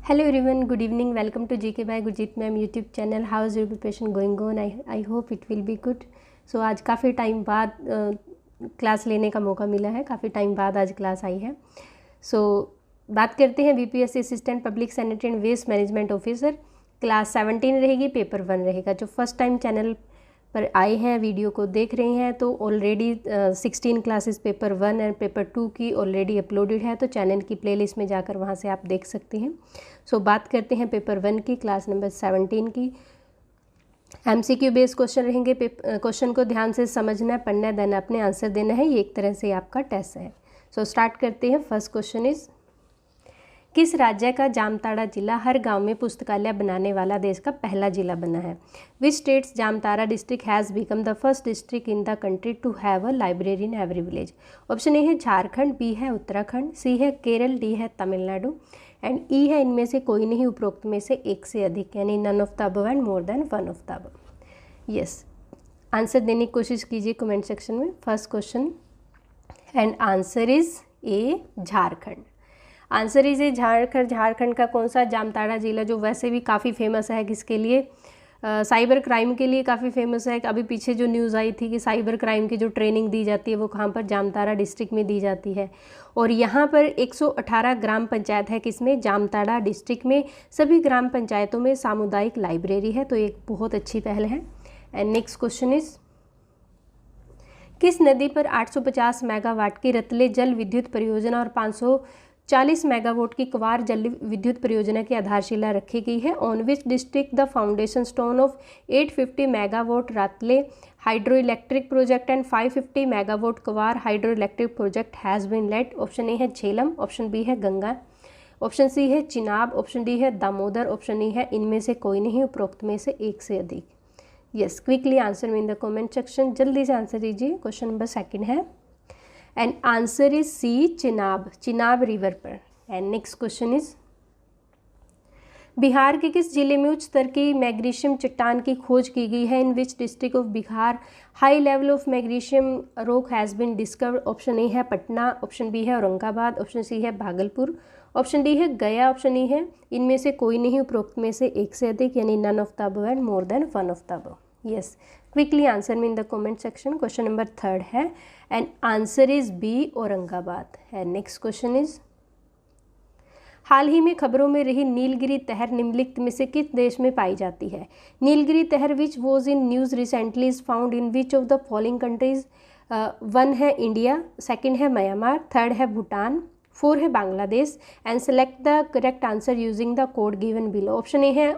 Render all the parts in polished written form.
Hello everyone, good evening. Welcome to GK by Gurjeet Ma'am YouTube channel. How is your preparation going on? I hope it will be good. So आज काफ़ी time बाद class लेने का मौका मिला है, काफ़ी टाइम बाद आज क्लास आई है. So बात करते हैं BPSC assistant public sanitary and waste management officer. Class 17 रहेगी, पेपर 1 रहेगा. जो फर्स्ट टाइम चैनल पर आए हैं, वीडियो को देख रहे हैं, तो already 16 classes paper 1 and paper 2 की ऑलरेडी अपलोडेड है, तो चैनल की प्लेलिस्ट में जाकर वहां से आप देख सकते हैं. सो बात करते हैं पेपर 1 की, क्लास नंबर 17 की. एमसीक्यू बेस्ड क्वेश्चन रहेंगे. क्वेश्चन को ध्यान से समझना है, पढ़ना है, देन अपने आंसर देना है. ये एक तरह से आपका टेस्ट है. सो स्टार्ट करते हैं. फर्स्ट क्वेश्चन इज, किस राज्य का जामताड़ा जिला हर गांव में पुस्तकालय बनाने वाला देश का पहला जिला बना है? Which states Jamtara district has become the first district in the country to have a library in every village? Option A है झारखंड, बी है उत्तराखंड, सी है केरल, डी है तमिलनाडु एंड ई है इनमें से कोई नहीं उपरोक्त में से एक से अधिक, यानी none of the above and more than one of the above. Yes, answer देने की कोशिश कीजिए कमेंट सेक्शन में. First question and answer is A Jharkhand. Answer is A Jharkhand. Jharkhand का कौन सा? जामताड़ा जिला, जो वैसे भी काफ़ी फेमस है. किसके लिए? साइबर क्राइम के लिए काफ़ी फेमस है. अभी पीछे जो न्यूज़ आई थी कि साइबर क्राइम की जो ट्रेनिंग दी जाती है वो कहाँ पर? जामताड़ा डिस्ट्रिक्ट में दी जाती है. और यहाँ पर 118 ग्राम पंचायत है. किसमें? जामताड़ा डिस्ट्रिक्ट में. सभी ग्राम पंचायतों में सामुदायिक लाइब्रेरी है, तो एक बहुत अच्छी पहल है. एंड नेक्स्ट क्वेश्चन इज, किस नदी पर 850 मेगावाट की रतले जल विद्युत परियोजना और 540 मेगावाट की क्वार जल विद्युत परियोजना की आधारशिला रखी गई है? On which district the foundation stone of 850 megawatt Ratle hydro electric project and 550 megawatt Kwar hydro electric project has been laid? Option A है झेलम, ऑप्शन बी है गंगा, ऑप्शन सी है चिनाब, ऑप्शन डी है दामोदर, ऑप्शन ई है इनमें से कोई नहीं, उपरोक्त में से एक से अधिक. यस, क्विकली आंसर में इन द कमेंट सेक्शन. जल्दी से आंसर दीजिए. क्वेश्चन नंबर 2 है and answer is C, Chenab. Chenab river पर. And next question is, Bihar के किस जिले में उच्च स्तर की मैग्नीशियम चट्टान की खोज की गई है? In which district of Bihar high level of magnesium rock has been discovered? Option A है पटना, ऑप्शन बी है औरंगाबाद, ऑप्शन सी है भागलपुर, ऑप्शन डी है गया, ऑप्शन ई है इनमें से कोई नहीं, उपरोक्त में से एक से अधिक, यानी none of the above and more than one of the above. Yes, quickly answer में in the comment section. Question number 3 है and answer is B, Aurangabad. And next question is, हाल ही में खबरों में रही नीलगिरी तहर निम्नलिखित में से किस देश में पाई जाती है? नीलगिरी तहर which was in news recently is found in which of the following countries? 1 है इंडिया, 2 है म्यांमार, 3 है भूटान, 4 है Bangladesh. And select the correct answer using the code given below. Option A है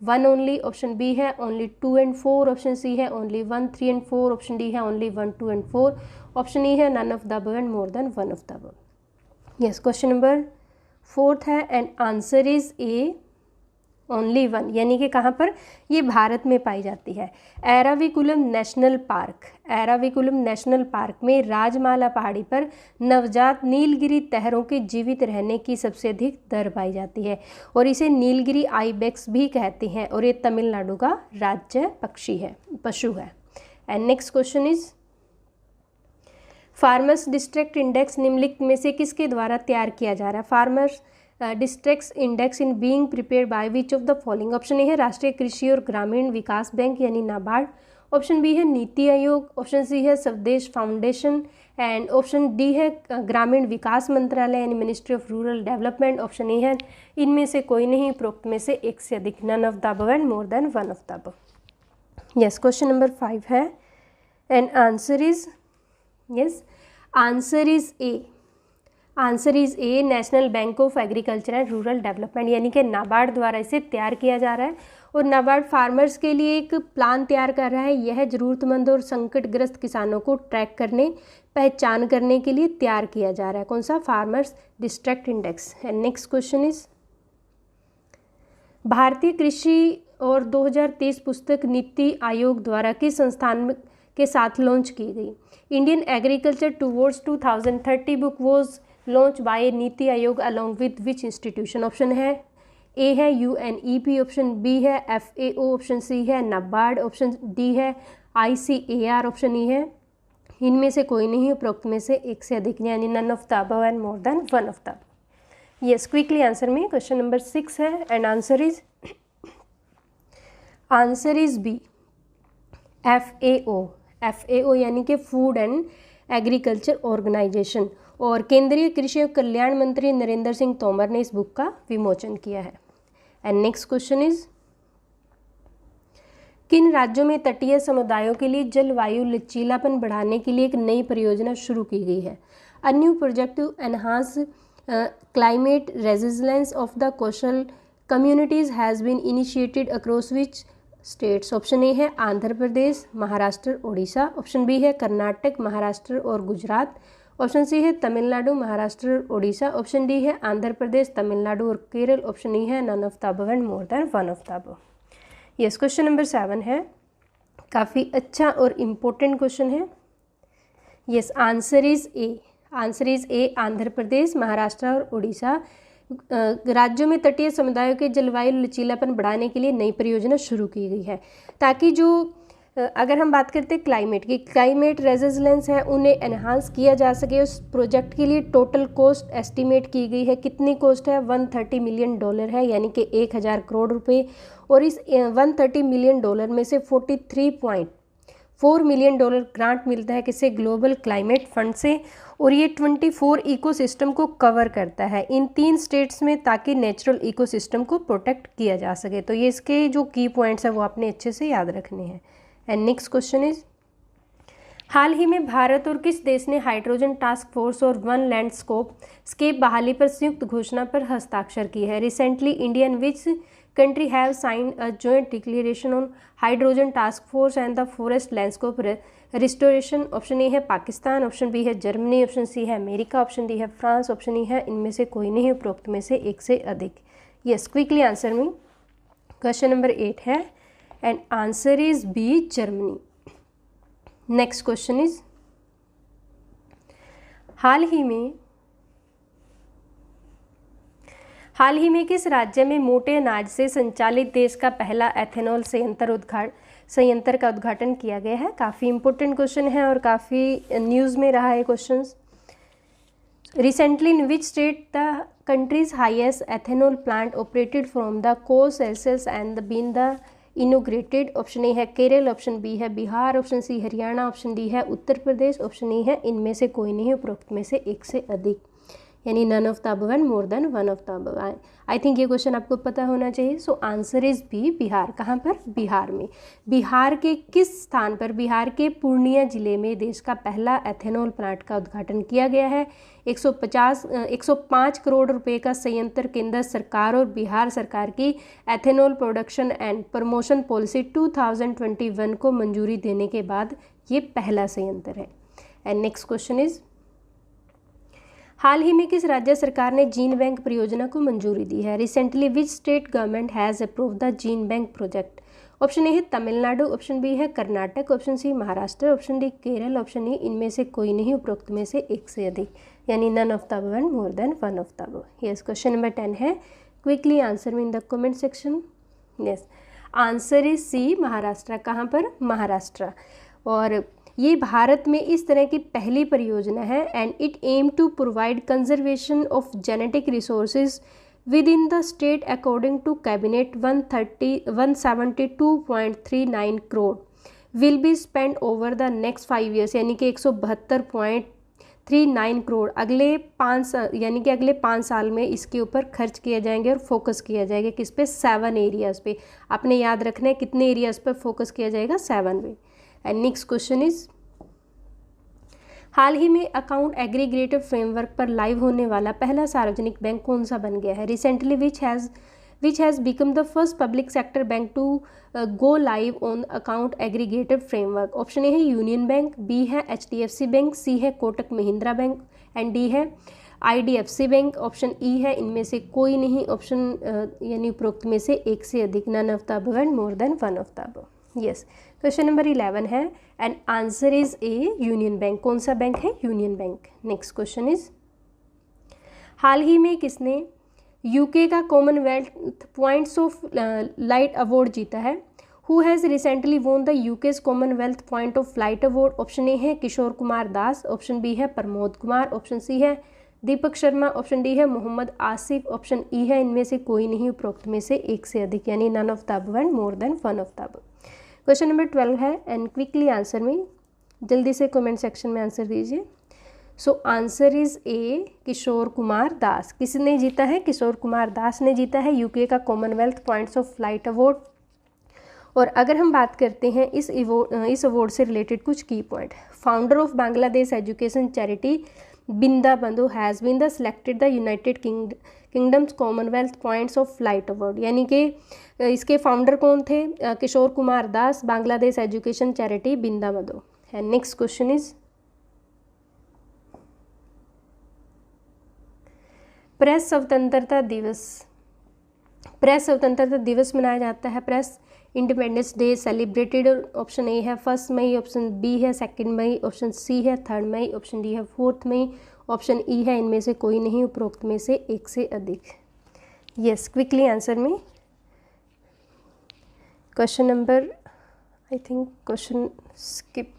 1 ओनली, ऑप्शन बी है ओनली 2 एंड 4, ऑप्शन सी है only 1, 3 and 4, option D है only 1, 2 and 4, option E है none of the above and more than one of the above. Yes, question number 4 है and answer is A, only 1, यानी कि कहाँ पर? ये भारत में पाई जाती है. Eravikulam national park. Eravikulam national park में राजमाला पहाड़ी पर नवजात नीलगिरी तहरों के जीवित रहने की सबसे अधिक दर पाई जाती है और इसे नीलगिरी आइबेक्स भी कहते हैं और ये तमिलनाडु का राज्य पशु है. And next question is, farmers district index निम्नलिखित में से किसके द्वारा तैयार किया जा रहा है? Farmers district index in being prepared by which of the following? Option A है राष्ट्रीय कृषि और ग्रामीण विकास बैंक यानी नाबार्ड, ऑप्शन बी है नीति आयोग, ऑप्शन सी है स्वदेश फाउंडेशन एंड ऑप्शन डी है ग्रामीण विकास मंत्रालय यानी ministry of rural development, option A है इनमें से कोई नहीं, उपरोक्त में से एक से अधिक, none of the above and more than one of the above. Yes, question number 5 है and answer is, yes, answer is A. Answer is A, national bank of agriculture and rural development, यानी कि नाबार्ड द्वारा इसे तैयार किया जा रहा है और नाबार्ड फार्मर्स के लिए एक प्लान तैयार कर रहा है. यह ज़रूरतमंद और संकटग्रस्त किसानों को ट्रैक करने, पहचान करने के लिए तैयार किया जा रहा है. कौन सा? Farmers district index. And next question is, भारतीय कृषि और 2030 पुस्तक नीति आयोग द्वारा किस संस्थान के साथ लॉन्च की गई? Indian agriculture towards 2030 book was launch by NITI Aayog along with which institution? Option है ए है UNEP, ऑप्शन बी है FAO, ऑप्शन सी है नाबार्ड, ऑप्शन डी है ICAR, ऑप्शन ई है इनमें से कोई नहीं, उपरोक्त में से एक से अधिक, यानी none of the above and more than one of the above. Yes, quickly answer में क्वेश्चन नंबर 6 है and answer is B, FAO यानी कि फूड एंड एग्रीकल्चर ऑर्गेनाइजेशन। और केंद्रीय कृषि और कल्याण मंत्री नरेंद्र सिंह तोमर ने इस बुक का विमोचन किया है। एंड नेक्स्ट क्वेश्चन इज, किन राज्यों में तटीय समुदायों के लिए जलवायु लचीलापन बढ़ाने के लिए एक नई परियोजना शुरू की गई है? A new project to enhance climate resilience of the coastal communities has been initiated across which states? Option A है आंध्र प्रदेश, महाराष्ट्र, उड़ीसा। ऑप्शन बी है कर्नाटक, महाराष्ट्र और गुजरात। ऑप्शन सी है तमिलनाडु, महाराष्ट्र, उड़ीसा। ऑप्शन डी है आंध्र प्रदेश, तमिलनाडु और केरल। ऑप्शन ई है none of the above and more than one of the above. Yes, question number 7 है, काफ़ी अच्छा और इम्पोर्टेंट क्वेश्चन है। Yes, answer is A, Andhra Pradesh, Maharashtra और उड़ीसा राज्यों में तटीय समुदायों के जलवायु लचीलापन बढ़ाने के लिए नई परियोजना शुरू की गई है, ताकि जो अगर हम बात करते हैं क्लाइमेट की, क्लाइमेट रेजिलियंस है उन्हें एनहांस किया जा सके। उस प्रोजेक्ट के लिए टोटल कॉस्ट एस्टिमेट की गई है। कितनी कॉस्ट है? $130 मिलियन है, यानी कि 1000 करोड़ रुपए। और इस $130 मिलियन में से $43.4 मिलियन ग्रांट मिलता है किसे? ग्लोबल क्लाइमेट फंड से। और ये 24 इकोसिस्टम को कवर करता है इन 3 स्टेट्स में, ताकि नेचुरल इकोसिस्टम को प्रोटेक्ट किया जा सके। तो ये इसके जो की पॉइंट्स है वो आपने अच्छे से याद रखने हैं। एंड नेक्स्ट क्वेश्चन इज, हाल ही में भारत और किस देश ने हाइड्रोजन टास्क फोर्स और वन लैंडस्केप बहाली पर संयुक्त घोषणा पर हस्ताक्षर की है? Recently India and which country have signed a joint declaration on hydrogen task force and the forest landscape restoration? Option A है पाकिस्तान, ऑप्शन बी है जर्मनी, ऑप्शन सी है अमेरिका, ऑप्शन डी है फ्रांस, ऑप्शन ई है इनमें से कोई नहीं, उपरोक्त में से एक से अधिक। यस, क्विकली आंसर में क्वेश्चन नंबर 8 है and answer is B, Germany. Next question is, हाल ही में किस राज्य में मोटे अनाज से संचालित देश का पहला एथेनॉल संयंत्र का उद्घाटन किया गया है? काफ़ी इंपॉर्टेंट क्वेश्चन है और काफ़ी न्यूज़ में रहा है question. Recently in which state the country's highest ethanol plant operated from the co Celsius and been the inaugurated? Option A है केरल, ऑप्शन बी है Bihar, option C Haryana, option D है उत्तर प्रदेश, ऑप्शन ई है इनमें से कोई नहीं, उपरोक्त में से एक से अधिक, यानी none of the above and more than one of the above. I think ये क्वेश्चन आपको पता होना चाहिए। So answer is B, Bihar. कहाँ पर? बिहार में। बिहार के किस स्थान पर? बिहार के पूर्णिया जिले में देश का पहला एथेनॉल प्लांट का उद्घाटन किया गया है। 105 करोड़ रुपए का संयंत्र केंद्र सरकार और बिहार सरकार की ethanol production and promotion policy 2021 को मंजूरी देने के बाद ये पहला संयंत्र है। एंड नेक्स्ट क्वेश्चन इज, हाल ही में किस राज्य सरकार ने जीन बैंक परियोजना को मंजूरी दी है? Recently which state government has approved the gene bank project? Option A है तमिलनाडु, ऑप्शन बी है Karnataka, option C Maharashtra, option D Kerala, option E इनमें से कोई नहीं, उपरोक्त में से एक से अधिक, यानी none of the above and more than one of the above. Yes, question number 10 है, क्विकली आंसर में in the comment section. Yes, answer is C, Maharashtra. कहाँ पर? महाराष्ट्र। और ये भारत में इस तरह की पहली परियोजना है and it aim to provide conservation of genetic resources within the state according to cabinet 172.39 crore will be spend over the next 5 years, यानी कि 172.39 करोड़ अगले 5 साल में इसके ऊपर खर्च किए जाएंगे और फोकस किया जाएगा किस पे? 7 एरियाज़ पे। आपने याद रखना है कितने एरियाज़ पर फोकस किया जाएगा? 7 पे। एंड नेक्स्ट क्वेश्चन इज, हाल ही में अकाउंट एग्रीगेटर फ्रेमवर्क पर लाइव होने वाला पहला सार्वजनिक बैंक कौन सा बन गया है? Recently which has become the first public sector bank to go live on account aggregator framework? Option A है यूनियन बैंक, बी है HDFC बैंक, सी है Kotak Mahindra bank and D है IDFC बैंक, ऑप्शन ई है इनमें से कोई नहीं, option यानी उपरोक्त में से एक से अधिक, none of the above and more than one of the above. Yes, question number 11 है and answer is A, Union Bank. कौन सा बैंक है? Union Bank. Next question is, हाल ही में किसने यूके का Commonwealth points of light award जीता है? Who has recently won the UK's Commonwealth point of light award? Option A है किशोर कुमार दास, ऑप्शन बी है प्रमोद कुमार, ऑप्शन सी है दीपक शर्मा, ऑप्शन डी है मोहम्मद आसिफ, ऑप्शन ई है इनमें से कोई नहीं उपरोक्त में से एक से अधिक, यानी none of the above and more than one of the above. Question number 12 है, एंड क्विकली आंसर में, जल्दी से कमेंट सेक्शन में आंसर दीजिए। सो आंसर इज ए किशोर कुमार दास। किसने जीता है? किशोर कुमार दास ने जीता है यूके का Commonwealth points of flight award. और अगर हम बात करते हैं इस अवार्ड से रिलेटेड कुछ की point, founder of Bangladesh education charity Binda Bandhu has been the selected the United Kingdom's Commonwealth points of flight award, यानी कि इसके फाउंडर कौन थे? Kishore Kumar Das, Bangladesh education charity Binda Bandhu. And next question is, press स्वतंत्रता दिवस। प्रेस स्वतंत्रता दिवस मनाया जाता है, press independence day celebrated. Option A है 1 मई, ऑप्शन बी है 2 मई, ऑप्शन सी है 3 मई, ऑप्शन डी है 4 मई, ऑप्शन ई है इनमें से कोई नहीं उपरोक्त में से एक से अधिक। यस, क्विकली आंसर में। Question number, I think question skip.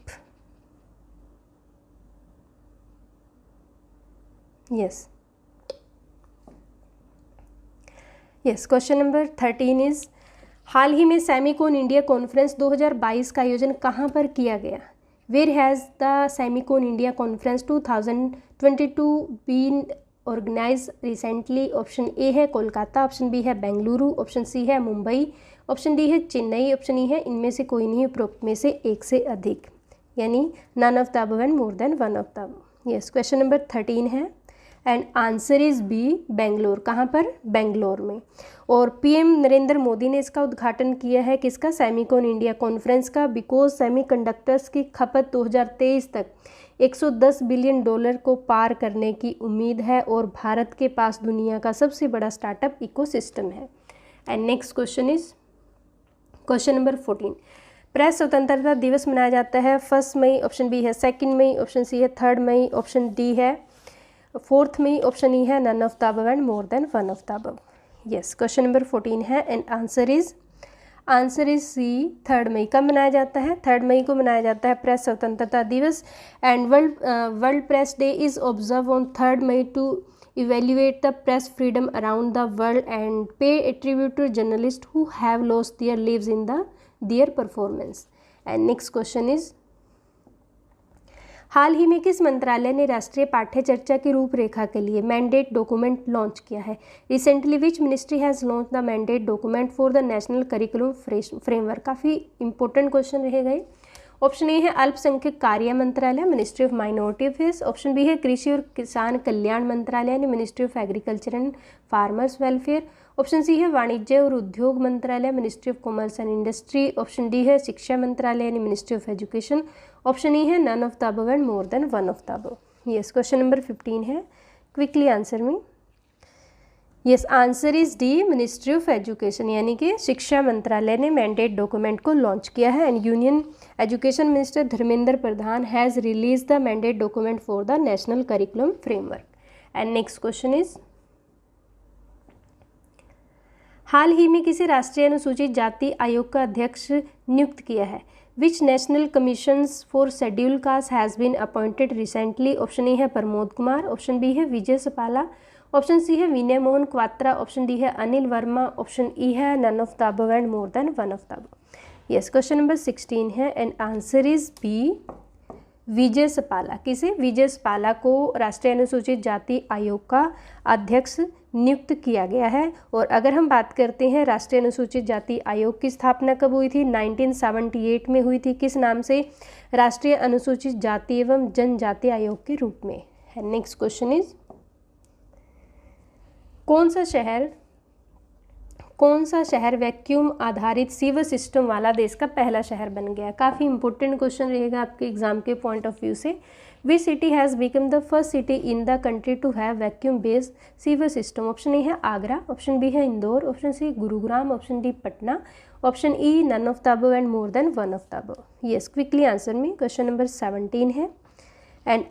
Yes yes, question number 13 is, हाल ही में सेमिकॉन इंडिया कॉन्फ्रेंस 2022 का आयोजन कहाँ पर किया गया? Where has the semicon India conference 2022 been organise recently? Option A है कोलकाता, ऑप्शन बी है बेंगलुरु, ऑप्शन सी है मुंबई, ऑप्शन डी है चेन्नई, ऑप्शन ई है इनमें से कोई नहीं उपरोक्त में से एक से अधिक, यानी none of the above and more than one of the above. Yes, question number 13 है, and answer is B Bangalore. कहाँ पर? बेंगलोर में। और पीएम नरेंद्र मोदी ने इसका उद्घाटन किया है, किसका? सेमिकॉन इंडिया कॉन्फ्रेंस का, बिकॉज सेमीकंडक्टर्स की खपत 2023 तक $110 बिलियन को पार करने की उम्मीद है और भारत के पास दुनिया का सबसे बड़ा स्टार्टअप इकोसिस्टम है। And next question is question number 14, press स्वतंत्रता दिवस मनाया जाता है 1 मई, ऑप्शन बी है 2 मई, ऑप्शन सी है 3 मई, ऑप्शन डी है 4 मई, ऑप्शन ई है none of the above and more than one of the above. Yes, question number 14 है, एंड आंसर इज सी 3 मई। कब मनाया जाता है? 3 मई को मनाया जाता है प्रेस स्वतंत्रता दिवस। And world press day is observe on 3 May to evaluate the press freedom around the world and pay a tribute to journalists who have lost their lives in their performance. And next question is, हाल ही में किस मंत्रालय ने राष्ट्रीय पाठ्य चर्चा की रूपरेखा के लिए मैंडेट डॉक्यूमेंट लॉन्च किया है? Recently which ministry has launch the mandate document for the national curriculum framework? काफ़ी इंपॉर्टेंट क्वेश्चन रहेगा। ऑप्शन ए है अल्पसंख्यक कार्य मंत्रालय, ministry of minority affairs, option B है कृषि और किसान कल्याण मंत्रालय यानी ministry of agriculture and farmers welfare, option C है वाणिज्य और उद्योग मंत्रालय, ministry of commerce and industry, option D है शिक्षा मंत्रालय यानी ministry of education, option E है none of the above and more than one of the above. Yes, question number 15 है, क्विकली आंसर में। Yes, answer is D, ministry of education, यानी कि शिक्षा मंत्रालय ने मैंडेट डॉक्यूमेंट को लॉन्च किया है। And union education minister Dharmendra Pradhan has release the mandate document for the national curriculum framework. And next question is, हाल ही में किसी राष्ट्रीय अनुसूचित जाति आयोग का अध्यक्ष नियुक्त किया है? Which national commissions for schedule caste has been appointed recently? Option A है प्रमोद कुमार, ऑप्शन बी है विजय सपाला, ऑप्शन सी है विनय मोहन क्वात्रा, ऑप्शन डी है अनिल वर्मा, ऑप्शन ई है none of the above and more than one of the above. Yes, question number 16 है, and answer is B, Vijay Sampla. किसे? विजय सपाला को राष्ट्रीय अनुसूचित जाति आयोग का अध्यक्ष नियुक्त किया गया है। और अगर हम बात करते हैं राष्ट्रीय अनुसूचित जाति आयोग की स्थापना कब हुई थी? 1978 में हुई थी। किस नाम से? राष्ट्रीय अनुसूचित जाति एवं जनजाति आयोग के रूप में। नेक्स्ट क्वेश्चन इज, कौन सा शहर वैक्यूम आधारित सीवर सिस्टम वाला देश का पहला शहर बन गया? काफ़ी इंपॉर्टेंट क्वेश्चन रहेगा आपके एग्जाम के पॉइंट ऑफ व्यू से। Which city has become the first city in the country to have vacuum based sewer system? Option A है आगरा, ऑप्शन बी है Indore, option C Gurugram, option D Patna, option E none of the above and more than one of the above. Yes, quickly answer में। Question number 17 है, and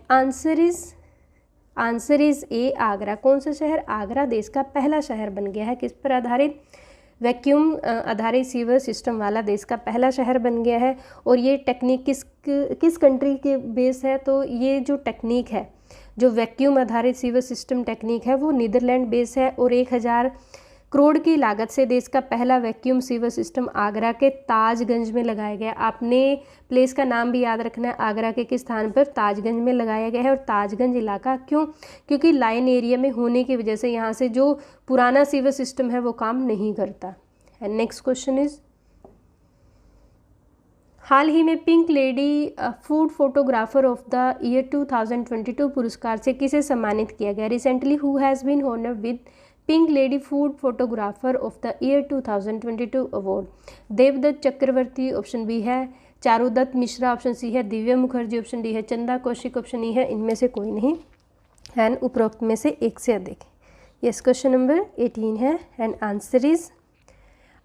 answer is A, Agra. कौन सा शहर? आगरा देश का पहला शहर बन गया है। किस पर आधारित? वैक्यूम आधारित सीवर सिस्टम वाला देश का पहला शहर बन गया है। और ये टेक्निक किस कंट्री के बेस है? तो ये जो टेक्निक है, जो वैक्यूम आधारित सीवर सिस्टम टेक्निक है वो नीदरलैंड बेस है और 1000 करोड़ की लागत से देश का पहला वैक्यूम सीवर सिस्टम आगरा के ताजगंज में लगाया गया। आपने प्लेस का नाम भी याद रखना है, आगरा के किस स्थान पर, ताजगंज में लगाया गया है। और ताजगंज इलाका क्यों, क्योंकि लाइन एरिया में होने की वजह से यहाँ से जो पुराना सीवर सिस्टम है वो काम नहीं करता। एंड नेक्स्ट क्वेश्चन इज, हाल ही में pink lady food photographer of the year 2022 पुरस्कार से किसे सम्मानित किया गया। Recently who has been honoured with pink lady food photographer of the year 2022 award. Devdutt Chakravarti option B है, चारुदत्त मिश्रा ऑप्शन सी है, दिव्या मुखर्जी ऑप्शन डी है, चंदा कौशिक ऑप्शन ई है, इनमें से कोई नहीं एंड उपरोक्त में से एक से अधिक। यस, क्वेश्चन नंबर 18 है and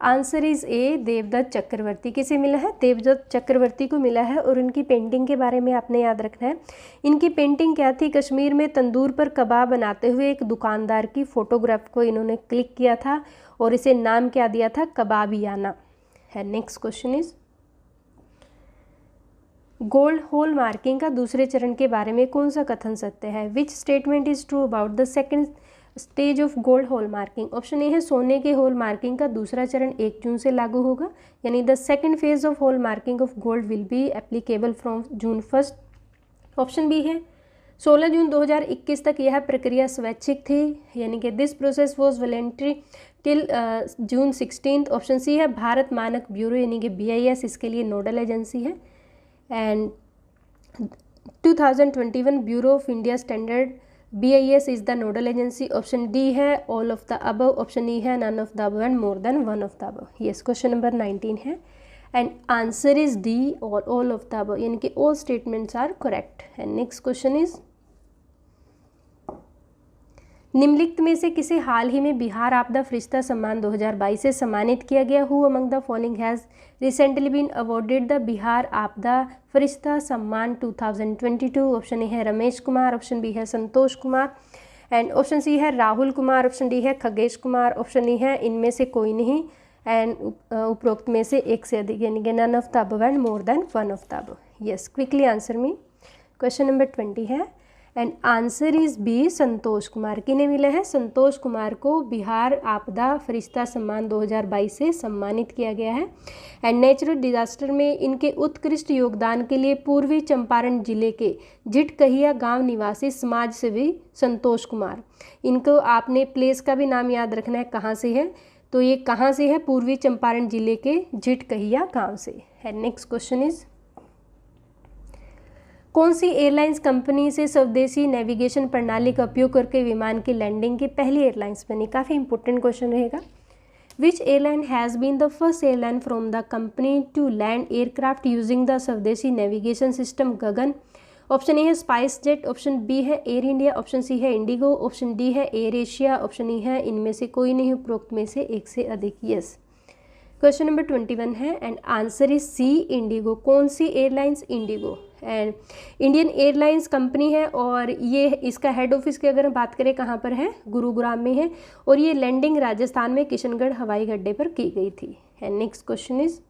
answer is A, Devdutt Chakraborty. किसे मिला है, देवदत्त चक्रवर्ती को मिला है। और इनकी पेंटिंग के बारे में आपने याद रखना है। इनकी पेंटिंग क्या थी, कश्मीर में तंदूर पर कबाब बनाते हुए एक दुकानदार की फोटोग्राफ को इन्होंने क्लिक किया था और इसे नाम क्या दिया था, कबाबियाना है। Next question is, gold hall marking का दूसरे चरण के बारे में कौन सा कथन सत्य है। Which statement is true about the second stage of gold hall marking. Option A है, सोने के हॉल मार्किंग का दूसरा चरण 1 जून से लागू होगा, यानी the second phase of hallmarking of gold will be applicable from June 1। Option B है, 16 जून 2021 तक यह प्रक्रिया स्वैच्छिक थी, यानी कि this process was voluntary till June 16। Option C है, भारत मानक ब्यूरो यानी कि BIS इसके लिए नोडल एजेंसी है। And 2021 bureau of India standard BIS is the nodal agency. Option D है, all of the above. Option E है, none of the above and more than one of the above. Yes, question number 19 है and answer is D, all of the above, यानी कि all statements are correct. And next question is, निम्नलिखित में से किसे हाल ही में बिहार आपदा फरिश्ता सम्मान 2022 से सम्मानित किया गया। Who among the following has recently been awarded the Bihar आपदा फरिश्ता सम्मान 2022। ऑप्शन ए है रमेश कुमार, ऑप्शन बी है Santosh Kumar and option C है राहुल कुमार, ऑप्शन डी है खगेश कुमार, ऑप्शन ई है इनमें से कोई नहीं एंड उपरोक्त में से एक से अधिक, यानी कि none of the above and more than one of the above. Yes, quickly answer me. Question number 20 है and answer is B, Santosh Kumar. किन्हें मिला है, संतोष कुमार को बिहार आपदा फरिश्ता सम्मान 2022 से सम्मानित किया गया है। एंड नेचुरल डिजास्टर में इनके उत्कृष्ट योगदान के लिए पूर्वी चंपारण जिले के झिटकहिया गांव निवासी समाज सेवी संतोष कुमार, इनको आपने प्लेस का भी नाम याद रखना है, कहाँ से है, तो ये कहाँ से है, पूर्वी चंपारण जिले के झिटकहिया गाँव से। एंड नेक्स्ट क्वेश्चन इज, कौन सी एयरलाइंस कंपनी से स्वदेशी नेविगेशन प्रणाली का उपयोग करके विमान की लैंडिंग की पहली एयरलाइंस बनी। काफ़ी इंपॉर्टेंट क्वेश्चन रहेगा। Which airline has been the first airline from the company to land aircraft using the swadeshi navigation system Gagan. Option A है स्पाइस जेट, ऑप्शन बी है एयर इंडिया, ऑप्शन सी है IndiGo, option D है AirAsia, option E है इनमें से कोई नहीं, उपरोक्त में से एक से अधिक। यस, क्वेश्चन नंबर 21 है and answer is C, IndiGo. कौन सी airlines, IndiGo and Indian airlines company है और ये इसका हेड ऑफिस की अगर हम बात करें कहाँ पर है, गुरुग्राम में है और ये लैंडिंग राजस्थान में किशनगढ़ हवाई अड्डे पर की गई थी। एंड नेक्स्ट क्वेश्चन इज,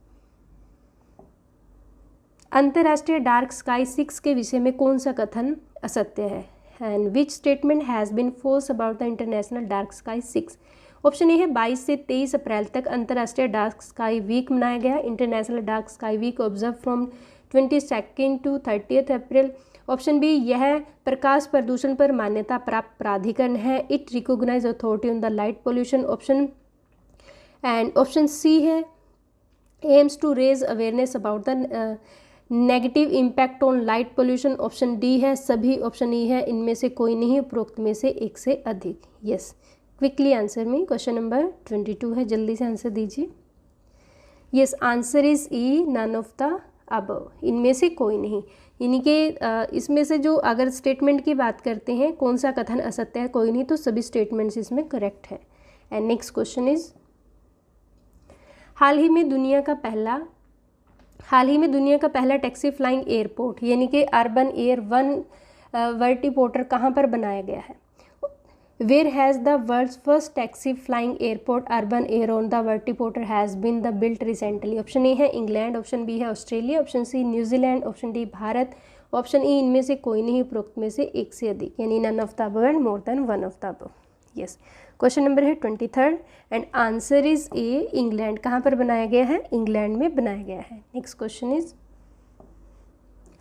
अंतर्राष्ट्रीय डार्क स्काई 6 के विषय में कौन सा कथन असत्य है। And which statement has been false about the international dark sky 6। Option A है 22 से 23 अप्रैल तक अंतर्राष्ट्रीय डार्क स्काई वीक मनाया गया। International dark sky week observe from 22 to 30 April. Option B, यह प्रकाश प्रदूषण पर मान्यता प्राप्त प्राधिकरण है। It recognise authority on the light pollution. Option C है aims to raise awareness about the negative impact on light pollution. Option D है सभी, ऑप्शन ई है इनमें से कोई नहीं, उपरोक्त में से एक से अधिक। यस, क्विकली आंसर में। क्वेश्चन नंबर 22 है, जल्दी से आंसर दीजिए। Yes, answer is E, none of the above, इनमें से कोई नहीं। यानी कि इसमें से जो अगर स्टेटमेंट की बात करते हैं कौन सा कथन असत्य है, कोई नहीं, तो सभी स्टेटमेंट्स इसमें करेक्ट है। एंड नेक्स्ट क्वेश्चन इज, हाल ही में दुनिया का पहला टैक्सी फ्लाइंग एयरपोर्ट यानी कि अर्बन एयर 1 वर्टिपोर्टर कहाँ पर बनाया गया है। Where has the world's first taxi flying airport urban air on the vertiporter has been the built recently? Option A है इंग्लैंड, ऑप्शन बी है Australia, option C New Zealand, option D Bharat, option E इनमें से कोई नहीं, उपरोक्त में से एक से अधिक, यानी none of the above and more than one of the above. Yes, question number है 23 and answer is A England. कहाँ पर बनाया गया है? इंग्लैंड में बनाया गया है। नेक्स्ट क्वेश्चन इज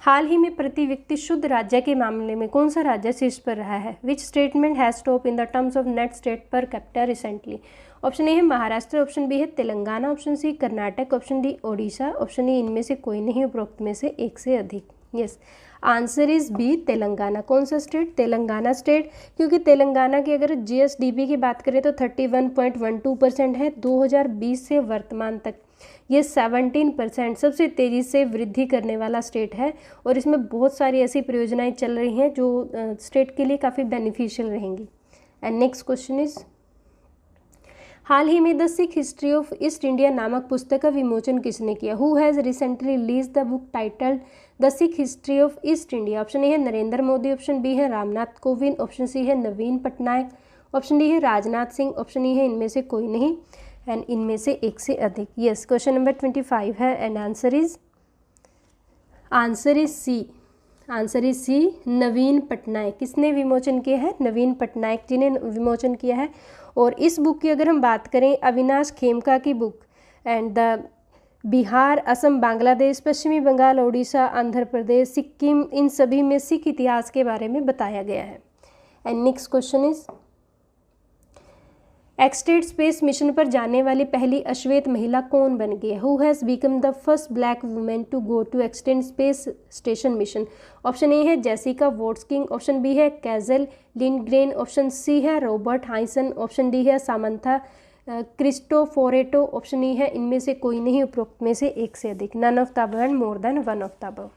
हाल ही में प्रति व्यक्ति शुद्ध राज्य के मामले में कौन सा राज्य शीर्ष पर रहा है? Which statement has top in the terms of net state per capita recently? Option A है महाराष्ट्र, ऑप्शन बी है Telangana, option C Karnataka, option D Odisha, option E इनमें से कोई नहीं, उपरोक्त में से एक से अधिक। Yes, answer is B Telangana. कौन सा स्टेट? तेलंगाना स्टेट, क्योंकि तेलंगाना की अगर जीएसडीपी की बात करें तो 31.12% है 2020 से वर्तमान तक। ये 17% सबसे तेज़ी से वृद्धि करने वाला स्टेट है और इसमें बहुत सारी ऐसी परियोजनाएं चल रही हैं जो स्टेट के लिए काफ़ी बेनिफिशियल रहेंगी। एंड नेक्स्ट क्वेश्चन इज हाल ही में the Sikh history of east India नामक पुस्तक का विमोचन किसने किया? Who has recently release the book titled the Sikh history of east India? Option A है नरेंद्र मोदी, ऑप्शन बी है रामनाथ कोविंद, ऑप्शन सी है नवीन पटनायक, ऑप्शन डी है राजनाथ सिंह, ऑप्शन ई है इनमें से कोई नहीं एंड इनमें से एक से अधिक। यस, क्वेश्चन नंबर 25 है and answer is C. Answer is C, Naveen Patnaik. किसने विमोचन किया है? नवीन पटनायक जी ने विमोचन किया है। और इस बुक की अगर हम बात करें, अविनाश खेमका की book and the Bihar, Assam, Bangladesh, पश्चिमी बंगाल, उड़ीसा, आंध्र प्रदेश, सिक्किम, इन सभी में सिख इतिहास के बारे में बताया गया है। And next question is एक्सटेड space mission पर जाने वाली पहली अश्वेत महिला कौन बन गई है? Who has become the first black women to go to extended space station mission? Option A है जेसिका वोट्सकिंग, ऑप्शन बी है कैजल लिंडग्रेन, ऑप्शन सी है रॉबर्ट हाइसन, ऑप्शन डी है सामंथा क्रिस्टोफोरेटो, ऑप्शन ई है इनमें से कोई नहीं, उपरोक्त में से एक से अधिक, none of the above and more than one of the above.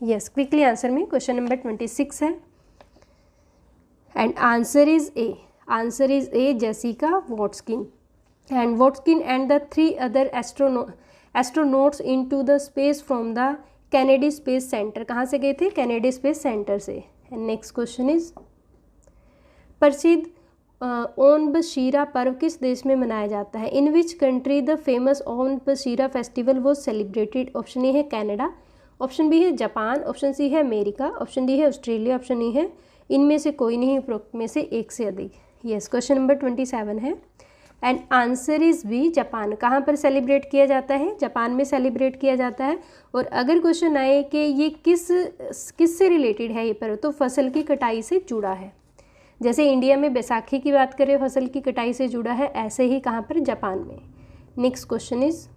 Yes, quickly answer में। क्वेश्चन नंबर 26 है and answer is A. Answer is A, Jessica Wozniak. And Wozniak and the 3 other astronauts into the space from the Kennedy Space Center. कहाँ से गए थे? Kennedy Space Center से। And next question is प्रसिद्ध own Bashira पर्व किस देश में मनाया जाता है? In which country the famous own Bashira festival was celebrated? Option A है कनाडा, ऑप्शन बी है जापान, ऑप्शन सी है अमेरिका, ऑप्शन डी है ऑस्ट्रेलिया, ऑप्शन ई है इनमें से कोई नहीं, उपरोक्त में से एक से अधिक। यस, क्वेश्चन नंबर 27 है and answer is B, Japan. कहाँ पर सेलिब्रेट किया जाता है? जापान में सेलिब्रेट किया जाता है। और अगर क्वेश्चन आए कि ये किससे रिलेटेड है ये पर्व, तो फसल की कटाई से जुड़ा है। जैसे इंडिया में बैसाखी की बात करें फसल की कटाई से जुड़ा है, ऐसे ही कहाँ पर? जापान में। नेक्स्ट क्वेश्चन इज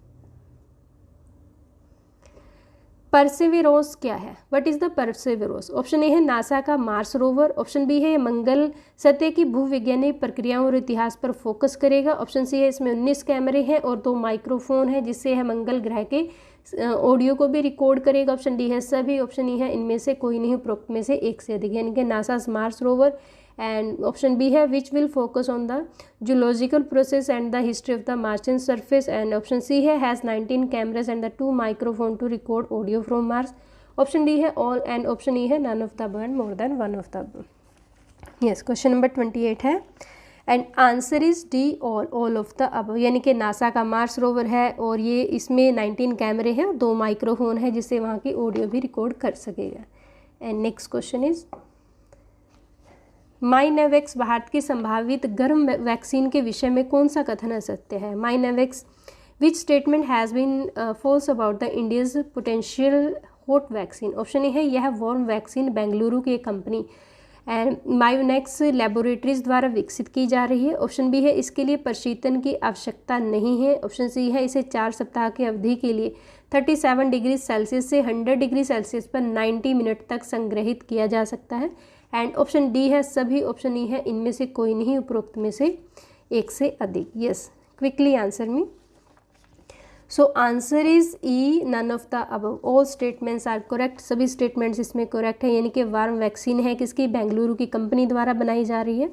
परसेवेरोस क्या है? What is the Perseverance? Option A है नासा का मार्स रोवर, ऑप्शन बी है मंगल सतह की भूवैज्ञानिक प्रक्रियाओं और इतिहास पर फोकस करेगा, ऑप्शन सी है इसमें 19 कैमरे हैं और 2 माइक्रोफोन है जिससे यह मंगल ग्रह के ऑडियो को भी रिकॉर्ड करेगा, ऑप्शन डी है सभी, ऑप्शन ई है इनमें से कोई नहीं, उपरोक्त में से एक से अधिक, यानी कि NASA Mars rover. And option B है which will focus on the zoological process and the history of the Martian surface, and option C है has 19 cameras and the 2 microphone to record audio from Mars, option D है all and option E है none of the above and more than one of the above. Yes, question number 28 है and answer is D, all of the above, यानी कि NASA का Mars rover है और ये इसमें 19 कैमरे हैं और 2 माइक्रोफोन है जिससे वहाँ की ऑडियो भी रिकॉर्ड कर सकेगा। And next question is Mynvax Bharat की संभावित गर्म वैक्सीन के विषय में कौन सा कथन असत्य है? Mynvax which statement has been false about the India's potential hot vaccine? Option A है यह वार्म वैक्सीन बेंगलुरु की एक कंपनी एंड मायोनेक्स लेबोरेटरीज द्वारा विकसित की जा रही है, ऑप्शन बी है इसके लिए प्रशीतन की आवश्यकता नहीं है, ऑप्शन सी है इसे 4 सप्ताह की अवधि के लिए 37 डिग्री सेल्सियस से 100 डिग्री सेल्सियस पर 90 मिनट तक संग्रहित किया जा सकता है, एंड ऑप्शन डी है सभी, ऑप्शन ई है इनमें से कोई नहीं, उपरोक्त में से एक से अधिक। Yes, quickly answer me. So answer is E, none of the above, all statements are correct, सभी स्टेटमेंट्स इसमें करेक्ट है, यानी कि वार्म वैक्सीन है किसकी? बेंगलुरु की कंपनी द्वारा बनाई जा रही है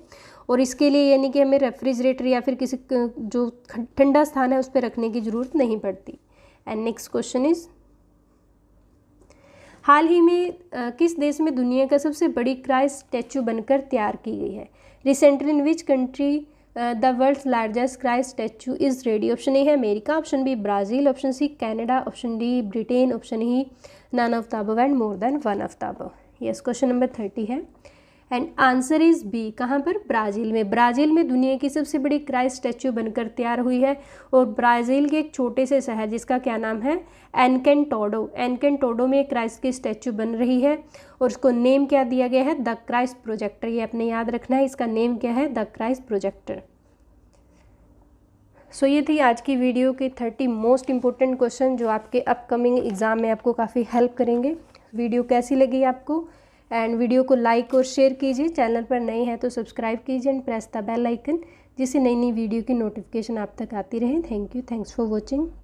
और इसके लिए यानी कि हमें रेफ्रिजरेटर या फिर किसी जो ठंडा स्थान है उस पर रखने की ज़रूरत नहीं पड़ती। एंड नेक्स्ट क्वेश्चन इज हाल ही में किस देश में दुनिया का सबसे बड़ी क्राइस्ट स्टैचू बनकर तैयार की गई है? Recently in which country the world's largest Christ statue is ready. Option A है America, option B Brazil, option C Canada, option D Britain, option E none of the above and more than one of the above. Yes, question number 30 है and answer is B. कहाँ पर? Brazil में। Brazil में दुनिया की सबसे बड़ी Christ statue बनकर तैयार हुई है और ब्राज़ील के एक छोटे से शहर जिसका क्या नाम है? एनकेंटोडो। एनकेंटोडो में क्राइस्ट की स्टैचू बन रही है और उसको नेम क्या दिया गया है? The Christ projector. ये अपने याद रखना है, इसका नेम क्या है? The Christ projector. सो ये थी आज की वीडियो के 30 मोस्ट इंपॉर्टेंट क्वेश्चन जो आपके अपकमिंग एग्ज़ाम में आपको काफ़ी हेल्प करेंगे। वीडियो कैसी लगी आपको? एंड वीडियो को लाइक और शेयर कीजिए। चैनल पर नए हैं तो सब्सक्राइब कीजिए and press the bell icon, जिससे नई नई वीडियो की नोटिफिकेशन आप तक आती रहे। Thank you, thanks for watching.